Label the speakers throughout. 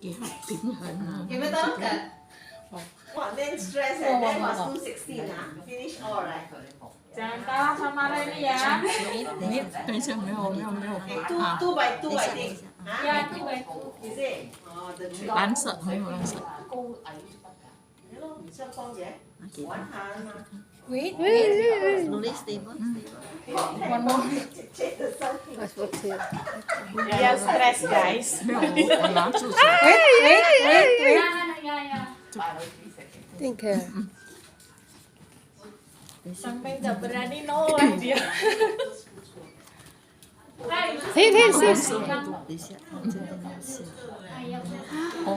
Speaker 1: Tím hơn.
Speaker 2: Give it up, good. What, then stress and then was 216 finish all right.
Speaker 3: Jangan sama ini ya.
Speaker 1: Ini, 等一下，没有
Speaker 2: Two by two, I think.
Speaker 3: Ya, itu baik.
Speaker 2: Is it? Oh, the three.
Speaker 1: 蓝色，没有蓝色。
Speaker 2: Hello, 相方姐，玩下啊嘛。
Speaker 4: Wait.
Speaker 1: Slowly, stable.
Speaker 3: One more.
Speaker 2: Check the sun.
Speaker 3: Ya stres guys.
Speaker 1: 没有，我拿住手。
Speaker 4: Wait.
Speaker 3: Ya.
Speaker 4: Think care.
Speaker 3: Sampai nggak berani nolak dia.
Speaker 4: Here.
Speaker 1: 蓝色，等一下，这个蓝色。哦，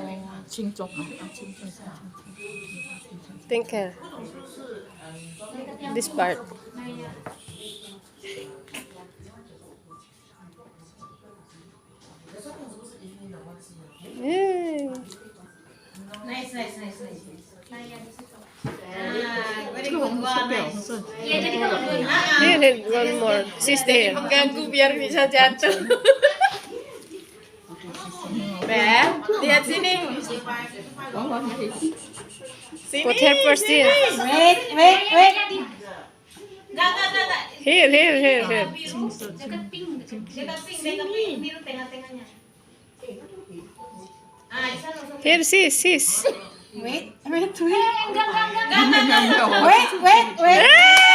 Speaker 1: 轻重啊，轻重。
Speaker 4: Think care. This part. Yay.
Speaker 2: Nice.
Speaker 1: Very good one. Nice.
Speaker 4: Here, one more. Sis there.
Speaker 3: Mengganggu biar bisa jatuh. Beb, lihat sini. Sini.
Speaker 4: Put her first here.
Speaker 2: Wait. Enggak.
Speaker 4: Here.
Speaker 2: Dekat pink, biru tengah-tengahnya. Di sana.
Speaker 4: Here, sis.
Speaker 2: Wait.
Speaker 3: Enggak.
Speaker 2: Wait.
Speaker 4: Hey!